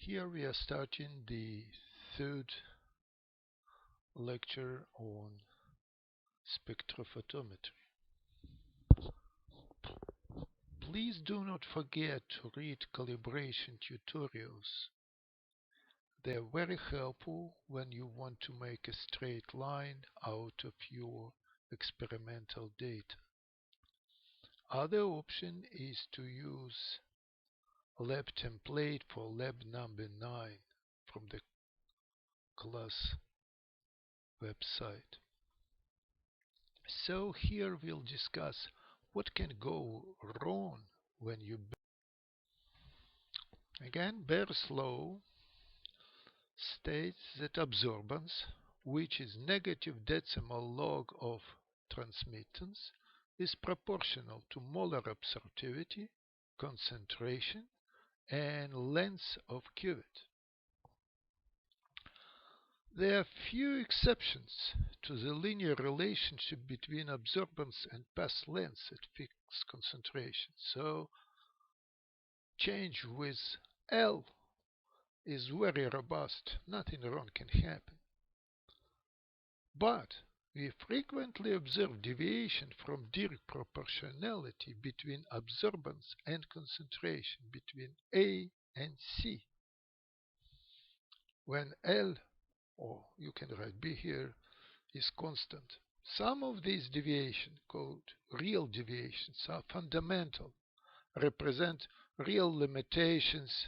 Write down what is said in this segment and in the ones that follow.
Here we are starting the third lecture on spectrophotometry. Please do not forget to read calibration tutorials. They are very helpful when you want to make a straight line out of your experimental data. Other option is to use lab template for lab number 9 from the class website. So here we'll discuss what can go wrong when you again Behr's law states that absorbance, which is negative decimal log of transmittance, is proportional to molar absorptivity, concentration, and length of cuvette. There are few exceptions to the linear relationship between absorbance and path length at fixed concentration. So change with L is very robust. Nothing wrong can happen. But we frequently observe deviation from direct proportionality between absorbance and concentration between A and C. When L, or you can write B here, is constant. Some of these deviations, called real deviations, are fundamental, represent real limitations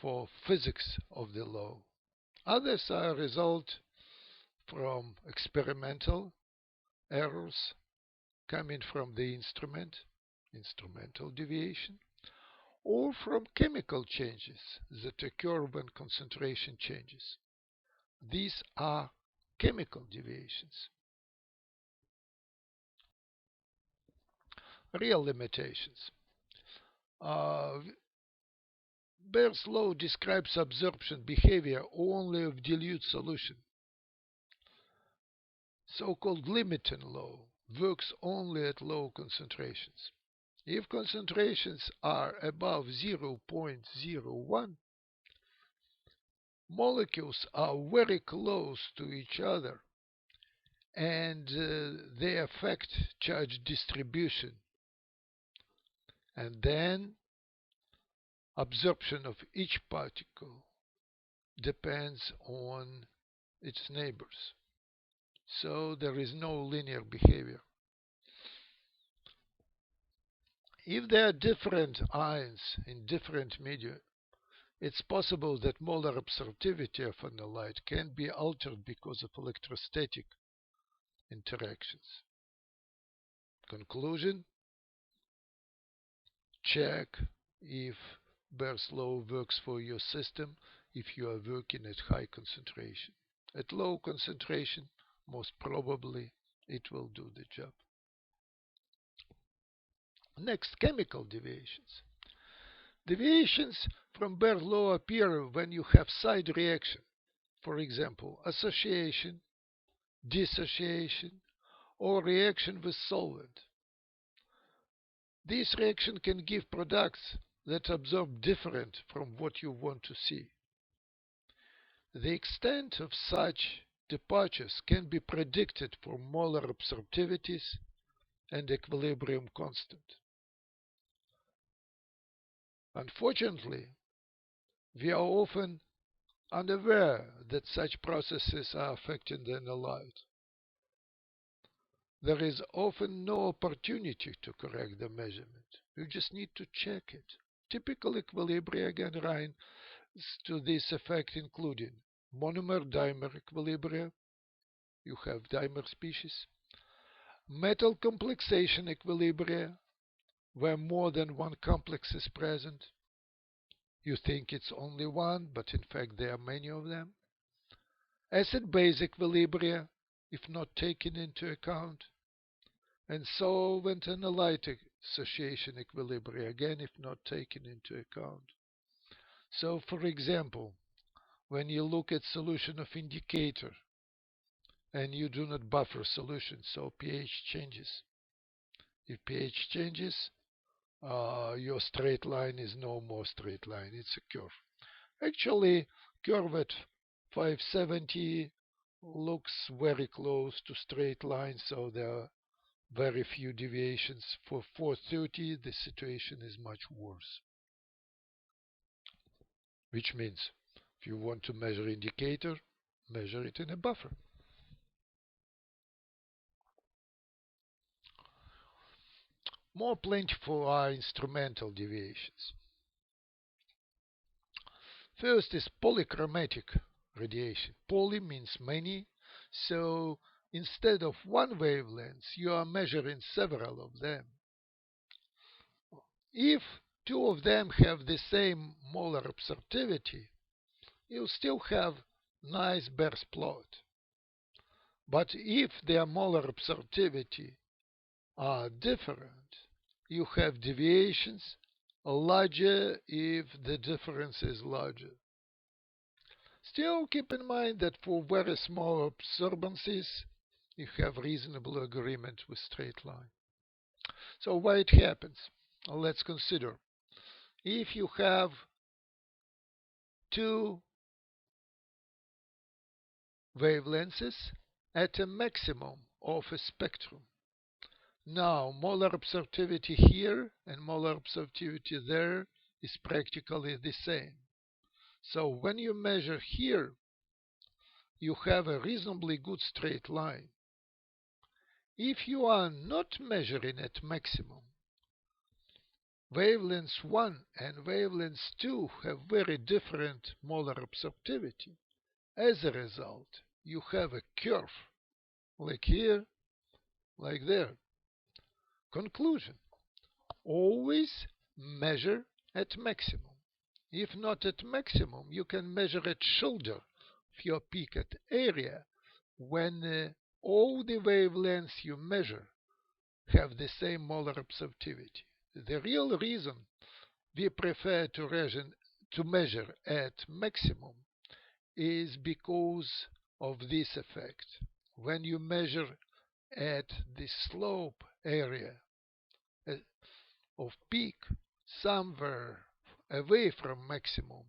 for physics of the law. Others are a result from experimental errors coming from the instrumental deviation, or from chemical changes that occur when concentration changes. These are chemical deviations. Real limitations. Behr's law describes absorption behavior only of dilute solution. So-called limiting law works only at low concentrations. If concentrations are above 0.01, molecules are very close to each other and they affect charge distribution. And then absorption of each particle depends on its neighbors. So there is no linear behavior. If there are different ions in different media, it's possible that molar absorptivity of a light can be altered because of electrostatic interactions. Conclusion: check if Behr's law works for your system if you are working at high concentration. At low concentration, most probably it will do the job. Next, chemical deviations. Deviations from Behr's law appear when you have side reaction, for example, association, dissociation, or reaction with solvent. This reaction can give products that absorb different from what you want to see. The extent of such departures can be predicted for molar absorptivities and equilibrium constant. Unfortunately, we are often unaware that such processes are affecting the analyte. There is often no opportunity to correct the measurement. You just need to check it. Typical equilibria again rise to this effect, including monomer-dimer equilibria. You have dimer species. Metal complexation equilibria, where more than one complex is present. You think it's only one, but in fact there are many of them. Acid-base equilibria, if not taken into account. And solvent and analytic association equilibria, again if not taken into account. So for example, when you look at solution of indicator and you do not buffer solution, so pH changes. If pH changes, your straight line is no more straight line, it's a curve. Actually, curve at 570 looks very close to straight line, so there are very few deviations. For 430, the situation is much worse. Which means, if you want to measure indicator, measure it in a buffer. More plentiful are instrumental deviations. First is polychromatic radiation. Poly means many, so instead of one wavelength, you are measuring several of them. If two of them have the same molar absorptivity, you still have nice Beer's plot. But if their molar absorptivity are different, you have deviations larger if the difference is larger. Still keep in mind that for very small absorbances, you have reasonable agreement with straight line. So why it happens? Let's consider. If you have two wavelengths at a maximum of a spectrum, now molar absorptivity here and molar absorptivity there is practically the same. So when you measure here, you have a reasonably good straight line. If you are not measuring at maximum, wavelengths 1 and wavelengths 2 have very different molar absorptivity. As a result, you have a curve, like here, like there. Conclusion: always measure at maximum. If not at maximum, you can measure at shoulder of your peak at area when all the wavelengths you measure have the same molar absorptivity. The real reason we prefer to measure at maximum is because of this effect. When you measure at the slope area of peak somewhere away from maximum,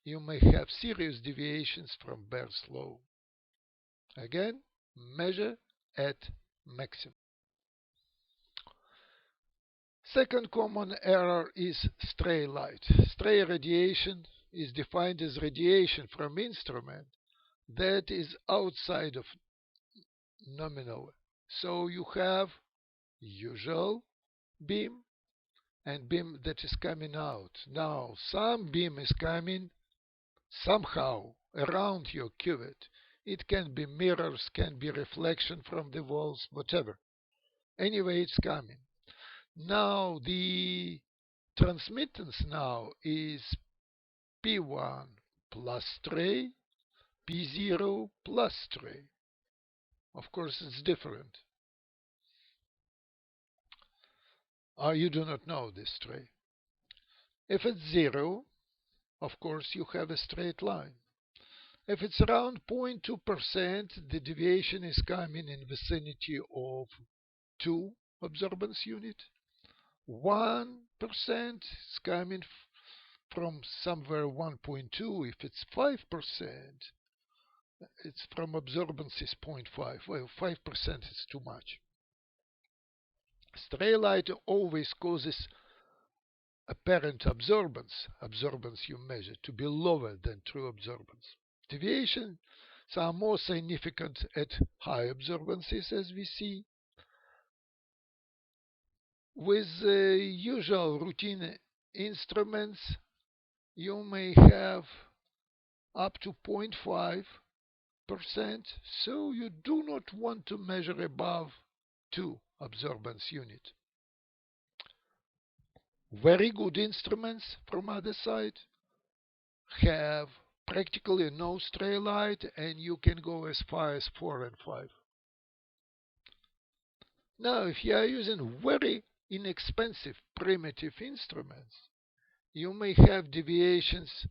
you may have serious deviations from Beer's law. Again, measure at maximum. Second common error is stray light. Stray radiation is defined as radiation from instrument that is outside of nominal. So you have usual beam and beam that is coming out. Now some beam is coming somehow around your cuvette. It can be mirrors, can be reflection from the walls, whatever. Anyway, it's coming. Now the transmittance now is P1 plus stray, P0 plus stray. Of course, it's different. You do not know this stray. If it's 0, of course, you have a straight line. If it's around 0.2%, the deviation is coming in vicinity of 2 absorbance unit. 1% is coming from somewhere 1.2. If it's 5%, it's from absorbance is 0.5. Well, 5% is too much. Stray light always causes apparent absorbance you measure to be lower than true absorbance. Deviations are more significant at high absorbances, as we see. With usual routine instruments, you may have up to 0.5%, so you do not want to measure above 2 absorbance unit. Very good instruments from other side have practically no stray light, and you can go as far as 4 and 5. Now, if you are using very inexpensive primitive instruments, you may have deviations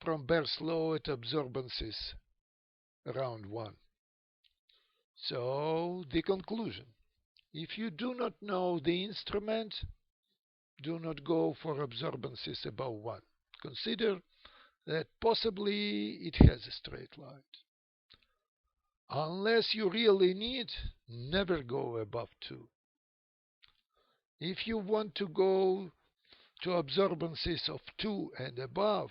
from Beer's law at absorbances around 1. So the conclusion: if you do not know the instrument, do not go for absorbances above 1. Consider that possibly it has a straight line. Unless you really need, never go above 2. If you want to go to absorbances of 2 and above,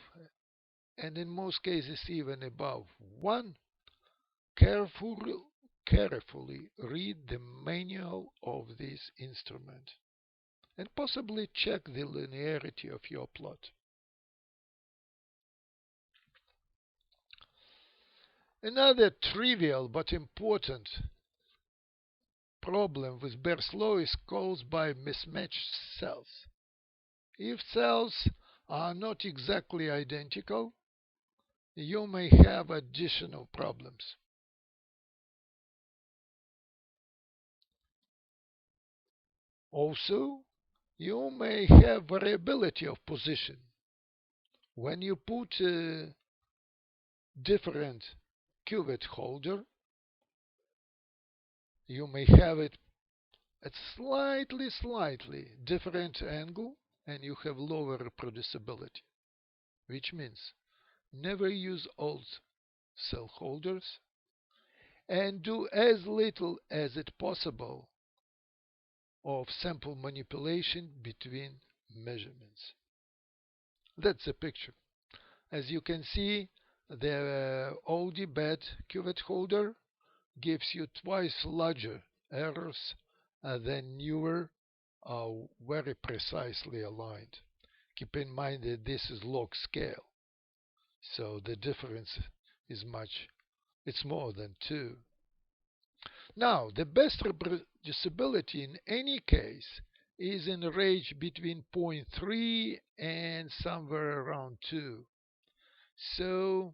and in most cases even above 1, carefully, carefully read the manual of this instrument and possibly check the linearity of your plot. Another trivial but important problem with Beer's law is caused by mismatched cells. If cells are not exactly identical, you may have additional problems. Also, you may have variability of position. When you put a different cuvette holder, you may have it at slightly different angle and you have lower reproducibility, which means never use old cell holders and do as little as it possible of sample manipulation between measurements. That's the picture. As you can see, the oldie bed cuvette holder gives you twice larger errors than newer, very precisely aligned. Keep in mind that this is log scale, so the difference is it's more than 2. Now, the best reproducibility in any case is in a range between 0.3 and somewhere around 2. So,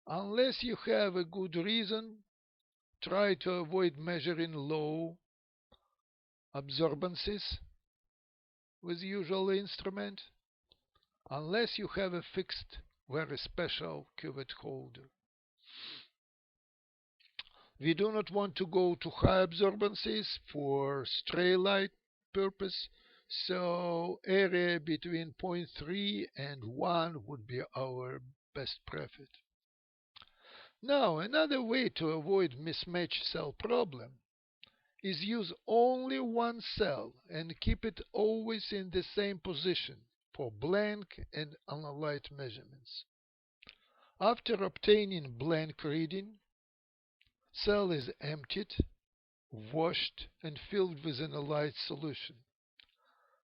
unless you have a good reason, try to avoid measuring low absorbances with usual instrument, unless you have a fixed, very special cuvette holder. We do not want to go to high absorbances for stray light purpose, so area between 0.3 and 1 would be our best preferred. Now, another way to avoid mismatched cell problem is use only one cell and keep it always in the same position for blank and analyte measurements. After obtaining blank reading, cell is emptied, washed and filled with analyte solution.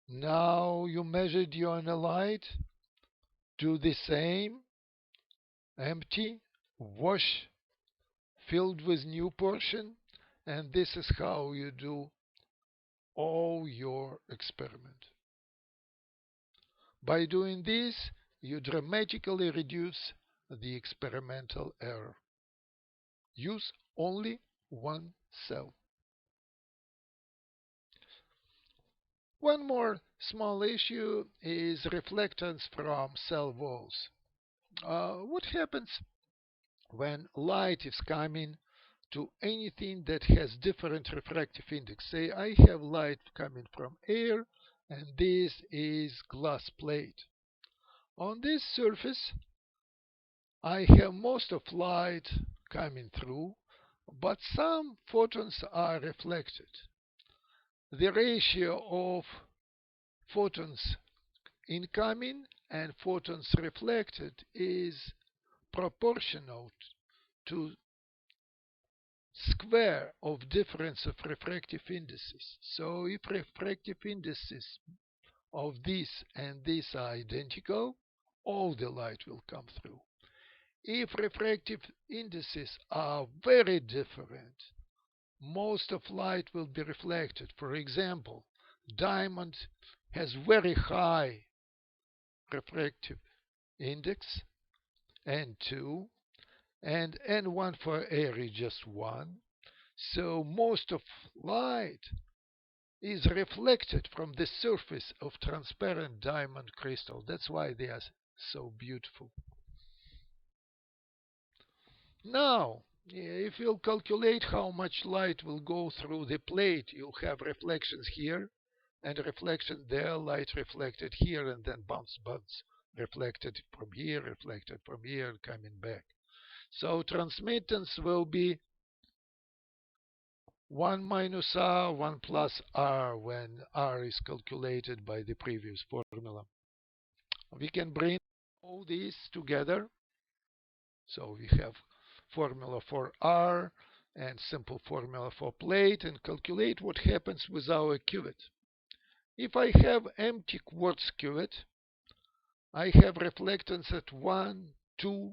Now you measured your analyte, do the same, empty, wash, filled with new portion, and this is how you do all your experiment. By doing this, you dramatically reduce the experimental error. Use only one cell. One more small issue is reflectance from cell walls. What happens when light is coming to anything that has different refractive index? Say I have light coming from air and this is glass plate. On this surface I have most of light coming through, but some photons are reflected. The ratio of photons incoming and photons reflected is proportional to square of difference of refractive indices. So if refractive indices of this and this are identical, all the light will come through. If refractive indices are very different, most of light will be reflected. For example, diamond has very high refractive index, N2, and N1 for air is just 1. So most of light is reflected from the surface of transparent diamond crystal. That's why they are so beautiful. Now, if you'll calculate how much light will go through the plate, you'll have reflections here and reflection there, light reflected here and then bounce reflected from here, coming back. So transmittance will be 1 minus R, 1 plus R when R is calculated by the previous formula. We can bring all these together. So we have formula for R and simple formula for plate, and calculate what happens with our cuvette. If I have empty quartz cuvette, I have reflectance at 1, 2,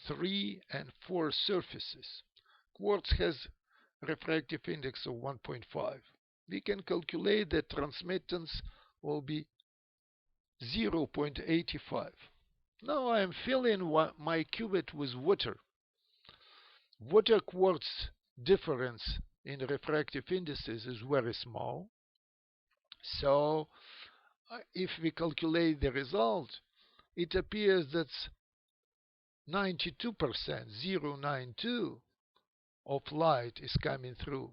3, and 4 surfaces. Quartz has refractive index of 1.5. We can calculate that transmittance will be 0.85. Now I am filling my cuvette with water. Water quartz difference in refractive indices is very small. So if we calculate the result, it appears that 92%, 0.92 of light is coming through.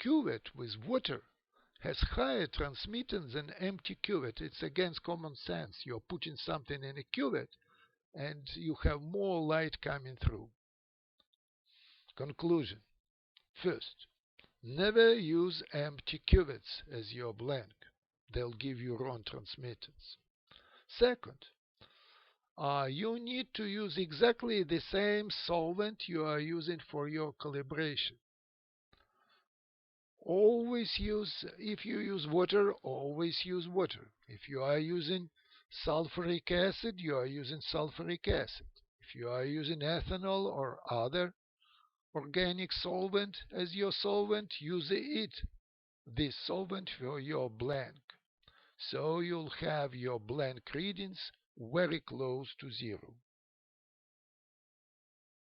Cuvette with water has higher transmittance than empty cuvette. It's against common sense. You're putting something in a cuvette and you have more light coming through. Conclusion. First, never use empty cuvettes as your blank. They'll give you wrong transmittance. Second, you need to use exactly the same solvent you are using for your calibration. Always use, if you use water, always use water. If you are using sulfuric acid, you are using sulfuric acid. If you are using ethanol or other organic solvent as your solvent, use this solvent for your blank. So you'll have your blank readings very close to zero.